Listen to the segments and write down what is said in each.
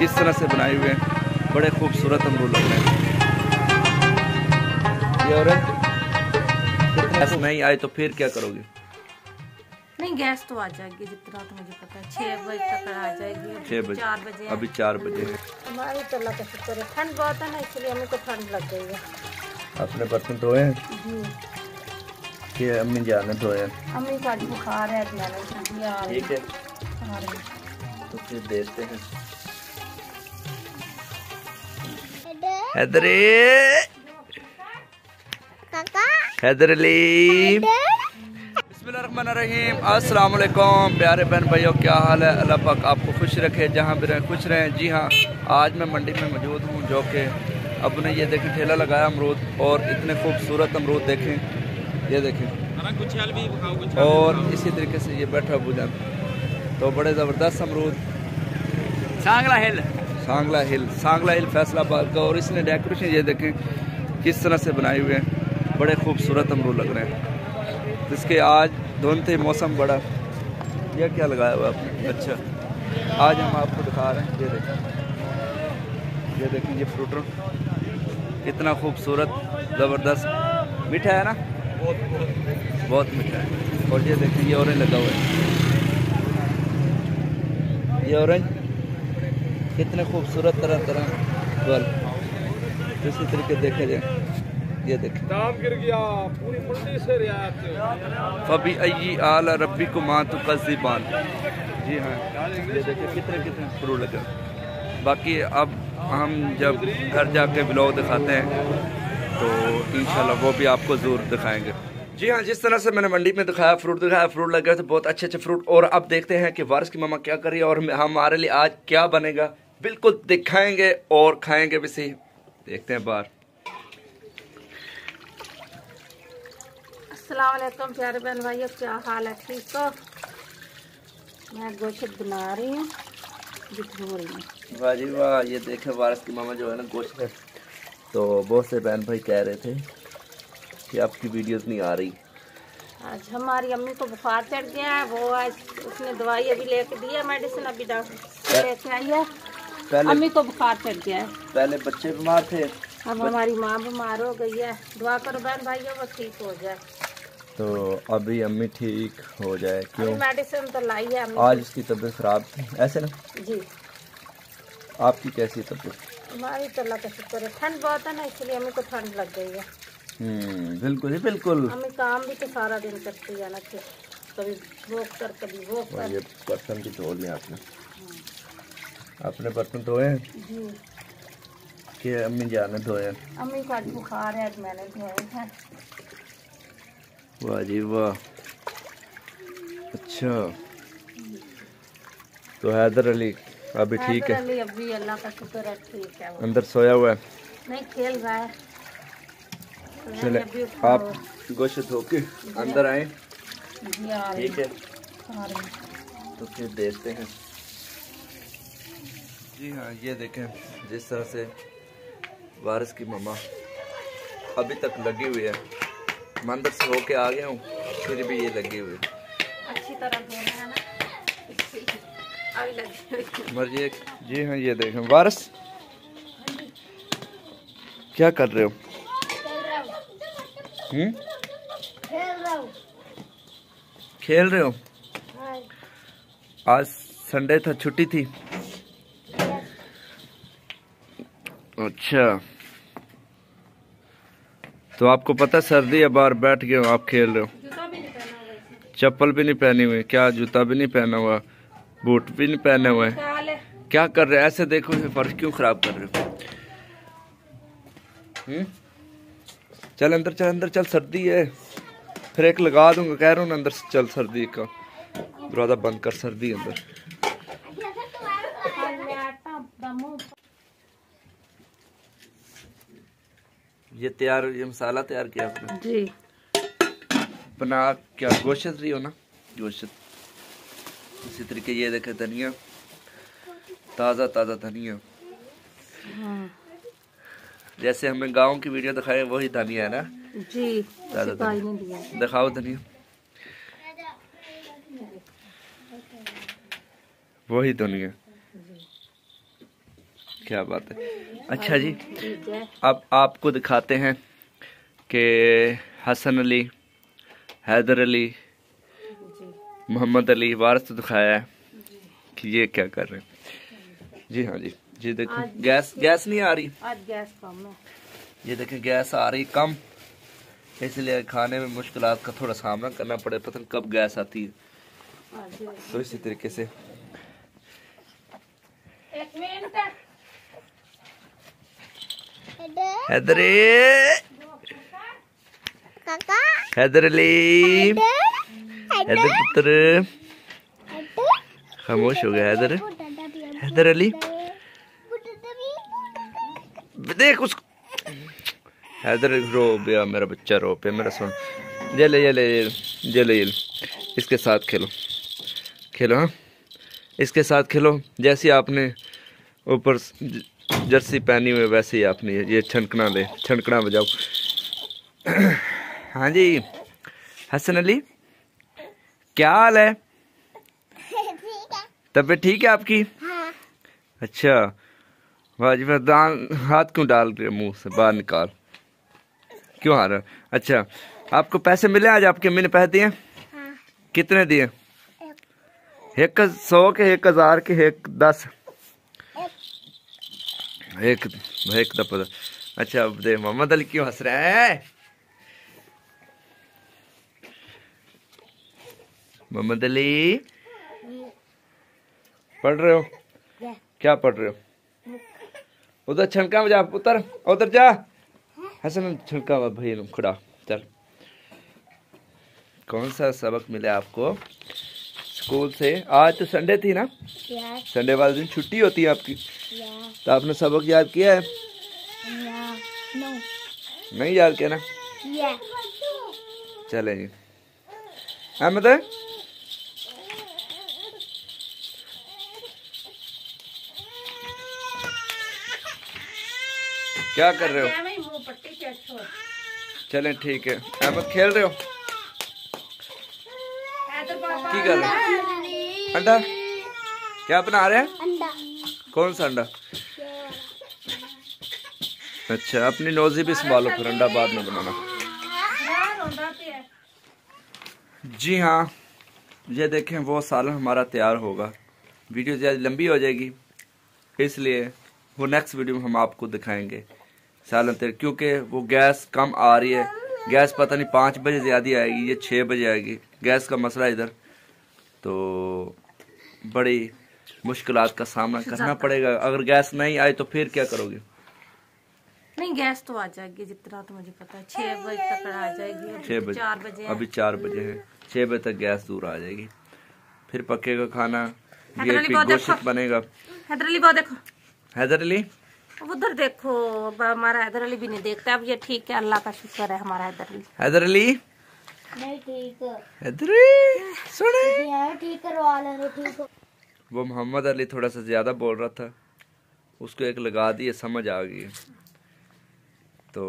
किस तरह से बनाए हुए हैं, बड़े खूबसूरत अमरूद लग रहे हैं। ये ऑरेंज गैस नहीं आए तो फिर क्या करोगे? नहीं, गैस तो आ जाएगी, जितना तो मुझे पता है 6 बजे तक आ जाएगी। 6 बजे, 4 बजे अभी 4 बजे है। हमारी तो अल्लाह का शुक्र है, ठंड बहुत है ना, इसलिए हमें तो ठंड लग गई है। अपने बर्तन धोए हैं जी, कि अम्मी जान ने धोए हैं? अम्मी का बुखार है, मैंने ठीक है, आ रही तो फिर देखते हैं। हैदरी, हैदर अली, बिस्मिल्लाहिर्रहमानिर्रहीम। अस्सलाम वालेकुम प्यारे बहन भाइयों, क्या हाल है? अल्लाह पाक आपको खुश रखे, जहाँ भी रहें खुश रहें। जी हाँ, आज मैं मंडी में मौजूद हूँ, जो कि अब ने ये देखें ठेला लगाया अमरूद, और इतने खूबसूरत अमरूद देखें, ये देखें। और इसी तरीके से ये बैठा अबूजान, तो बड़े ज़बरदस्त अमरूद। सांगला हिल फैसलाबाद का। और इसने डेकोरेशन ये देखें किस तरह से बनाए हुए हैं, बड़े खूबसूरत अमरूद लग रहे हैं। इसके आज धुंध थे, मौसम बड़ा। ये क्या लगाया हुआ आपने? अच्छा, आज हम आपको दिखा रहे हैं। ये देखें ये फ्रूट कितना खूबसूरत, ज़बरदस्त, मीठा है ना, बहुत मीठा है। और ये देखें ये ऑरेंज लगा हुआ है, ये ऑरेंज कितने खूबसूरत तरह तरह फल। इसी तरीके देखे जाए, ये देखें दाम गिर गया पूरी मंडी से रियायत। फबी अय्यी आला रब्बिकुमा तुकज़्ज़िबान। जी हाँ, ये देखिए कितने कितने फ्रूट लगे। बाकी अब हम जब घर जाके ब्लॉग दिखाते हैं तो इंशाल्लाह वो भी आपको ज़रूर दिखाएंगे। जी हाँ, जिस तरह से मैंने मंडी में दिखाया, फ्रूट लगे थे, बहुत अच्छे अच्छे फ्रूट। और अब देखते हैं कि वारिस की मामा क्या कर रही है और हमारे लिए आज क्या बनेगा, बिल्कुल दिखाएंगे और खाएंगे भी सही। देखते हैं बाहर। अस्सलाम वालेकुम प्यारे बहन भाइयों, क्या हाल है? ठीक हो? मैं गोश्त बना रही हूँ, वाह जी वाह। ये देखें वारिस की मामा जो है ना गोश्त है। तो बहुत से बहन भाई कह रहे थे कि आपकी वीडियोस नहीं आ रही। आज हमारी अम्मी को बुखार चढ़ गया है, वो आज उसने दवाई अभी लेके दी है, मेडिसिन अभी डॉक्टर लेके आई है। अम्मी को बुखार चढ़ गया है। पहले बच्चे बीमार थे, अब हमारी माँ बीमार हो गई है। दुआ करो बहन भाइयों वो ठीक हो जाए। तो अभी अम्मी ठीक हो जाए। क्यों? मेडिसिन तो लाई है अम्मी। आज उसकी तबीयत खराब थी ऐसे ना? जी। आपकी कैसी तबीयत? हमारी तो अल्लाह का शुक्र है, ठंड बहुत है ना, इसलिए हमें को ठंड लग गई है। बिल्कुल ही बिल्कुल। हमें काम भी तो सारा दिन करती है ना, कभी वो कर कभी वो कर। ये बर्तन भी धो लिया आपने? अपने बर्तन धोए हैं कि अम्मी जान ने धोए हैं? अम्मी का बुखार है, मैंने धोए हैं। वाह जी वाह। अच्छा, तो हैदर अली अभी ठीक है? अली अभी अल्लाह का शुक्र है ठीक है। अंदर सोया हुआ है? नहीं, खेल रहा है। चले आप गोश्त धो के अंदर आए। ठीक है, तो फिर देखते हैं। जी हाँ, ये देखें जिस तरह से वारिस की मम्मा अभी तक लगी हुई है। मंदिर से होके आ गया हूँ, फिर भी ये लगी हुई है। अच्छी तरह धोना है ना, मर्जी। जी हाँ, ये देखें वारिस क्या कर रहे हो? खेल रहे हो? आज संडे था, छुट्टी थी। अच्छा, तो आपको पता सर्दी है, बाहर बैठ के आप खेल रहे हो? चप्पल भी नहीं पहनी हुई? क्या जूता भी नहीं पहना हुआ, बूट भी नहीं पहने हुए? क्या कर रहे हैं? ऐसे देखो, फर्श क्यों खराब कर रहे हो? चल अंदर चल, अंदर चल, सर्दी है। फिर एक लगा दूंगा, कह रहा हूँ अंदर से चल, सर्दी का दरवाजा बंद कर, सर्दी अंदर। ये मसाला तैयार किया आपने? जी। बना क्या गोश्त रही हो ना? गोश्त। इसी तरीके ये देखे धनिया, ताज़ा ताज़ा धनिया। जैसे हमें गांव की वीडियो दिखाए वही धनिया है ना? जी। ताज़ा धनिया दिखाओ, धनिया वही धनिया। क्या बात है। अच्छा जी, अब आपको दिखाते हैं कि हसन अली, हैदर अली, मोहम्मद अली, वारिस तो दिखाया है कि ये क्या कर रहे हैं। जी हाँ जी, जी देखो गैस नहीं आ रही आज, गैस कम है। ये देखें गैस आ रही कम, इसलिए खाने में मुश्किलात का थोड़ा सामना करना पड़े, पता नहीं कब गैस आती है। तो इसी तरीके से हैदर अली, हैदर पुत्र खामोश हो गया। हैदर अली देख उसको, हैदर रो पिया, मेरा बच्चा रो पिया, मेरा सुन। ये ले इसके साथ खेलो हाँ, इसके साथ खेलो। जैसे आपने ऊपर जर्सी पहनी हुई वैसे ही आपने ये छनकना बजाओ। हाँ जी हसन अली, क्या हाल है? तबीयत ठीक है आपकी? हाँ। अच्छा भाजी, हाथ क्यों डाल रहे मुंह से बाहर निकाल, क्यों आ रहा? अच्छा, आपको पैसे मिले आज? आपकी अम्मी ने पैसे दिए? हाँ। कितने दिए? 100 के, 1000 के, 10? एक दफा। अच्छा अब दे। मोहम्मद अली क्यों हंस रहे हैं? मोहम्मद अली पढ़ रहे हो? क्या पढ़ रहे हो? उधर छनका में जा, उधर जा। हसन छनका भाई खड़ा चल। कौन सा सबक मिला आपको स्कूल से? आज तो संडे थी ना, संडे वाले दिन छुट्टी होती है आपकी, तो आपने सबक याद किया है? नहीं याद किया ना? चले जी। अहमद क्या कर रहे हो? चलें ठीक है। अहमद खेल रहे हो? की कर रहे हो? अंडा क्या बना रहे हैं? अंडा। कौन सा अंडा? अच्छा, अपनी नोजी भी संभालो, फिर अंडा बाद में बनाना। जी हाँ, ये देखें वो सालन हमारा तैयार होगा। वीडियो ज़्यादा लंबी हो जाएगी, इसलिए वो नेक्स्ट वीडियो में हम आपको दिखाएंगे सालन तैयार, क्योंकि वो गैस कम आ रही है। गैस पता नहीं 5 बजे ज़्यादा आएगी, ये 6 बजे आएगी। गैस का मसला इधर, तो बड़ी मुश्किलात का सामना करना पड़ेगा। अगर गैस नहीं आई तो फिर क्या करोगे? नहीं, गैस तो आ जाएगी, जितना तो मुझे पता है 6 बजे तक आ जाएगी। 6 बजे, 4 बजे अभी 4 बजे है, 6 बजे तक गैस दूर आ जाएगी। फिर पकेगा खाना, ये गोश्त बनेगा। हैदर अली वो देखो, हैदर अली उधर देखो। हमारा हैदर अली भी नहीं देखता। अब ये ठीक है, अल्लाह का शुक्र है हमारा हैदर अली। हैदर अली नहीं ठीक है, हैदर सुने ठीक करवा ले, ठीक। वो मोहम्मद अली थोड़ा सा ज्यादा बोल रहा था, उसको एक लगा दी, समझ आ गई। तो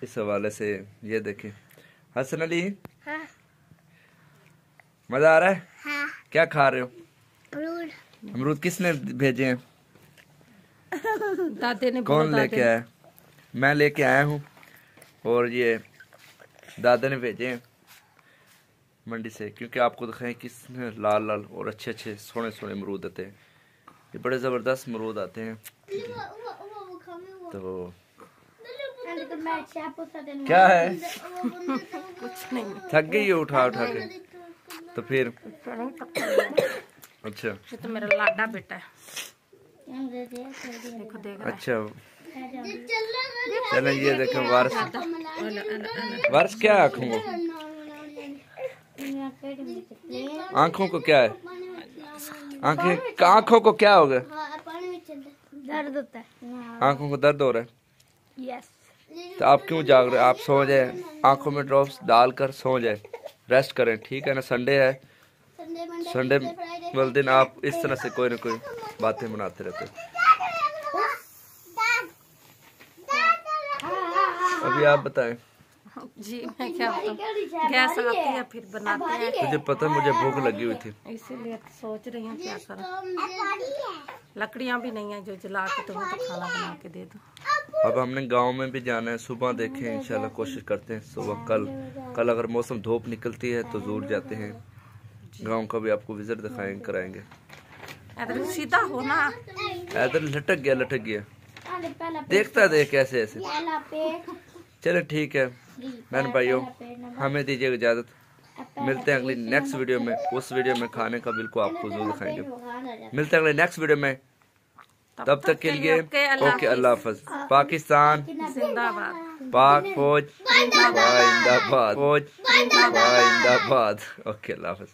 इस हवाले से ये देखें। हसन अली हाँ। मजा आ रहा है? हाँ। क्या खा रहे हो? अमरूद किसने भेजे हैं? दादे ने। कौन लेके आया? मैं लेके आया हूँ, और ये दादा ने भेजे हैं मंडी से, क्योंकि आपको दिखाएं किसने लाल लाल और अच्छे अच्छे सोने सोने अमरूद आते हैं। ये बड़े ज़बरदस्त अमरूद आते हैं। तो क्या है? कुछ नहीं, थक गई है उठा उठा के, तो फिर अच्छा ये तो मेरा लाडा बेटा है। देखो देख रहा है। अच्छा चलो ये देखो वारिस क्या आँखों को क्या है? आँखों को क्या हो गया? दर्द होता है, आँखों को दर्द हो रहा है। यस। तो आप क्यों जाग रहे हैं? आप सो जाए, आँखों में ड्रॉप्स डालकर सो जाए, रेस्ट करें, ठीक है ना? संडे है, संडे वाले दिन आप इस तरह से कोई ना कोई बातें बनाते रहते हैं। अभी आप बताएं। जी मैं क्या बताऊं, गैस आती है फिर बनाते हैं। मुझे पता है, मुझे भूख लगी हुई थी, इसीलिए सोच रही हूँ क्या करूं। लकड़ियाँ भी नहीं है जो जला के तुम्हें तो खाना बना के दे दो। अब हमने गांव में भी जाना है, सुबह देखें इंशाल्लाह, कोशिश करते हैं सुबह। कल अगर मौसम धूप निकलती है तो जरूर जाते हैं गांव का भी, आपको विजिट दिखाएंगे कराएंगे। इधर सीधा हो ना, इधर लटक गया, देखता देख कैसे ऐसे। चलो ठीक है बहन भाइयों, हमें दीजिए इजाजत, मिलते हैं अगली नेक्स्ट वीडियो में। उस वीडियो में खाने का बिल्कुल आपको जरूर दिखाएंगे। मिलते हैं अगले नेक्स्ट वीडियो में, तब तक के लिए ओके, अल्लाह हाफ़िज़। पाकिस्तान जिंदाबाद, पाक फौज जिंदाबाद, फौज जिंदाबाद। ओके, अल्लाह हाफ़िज़।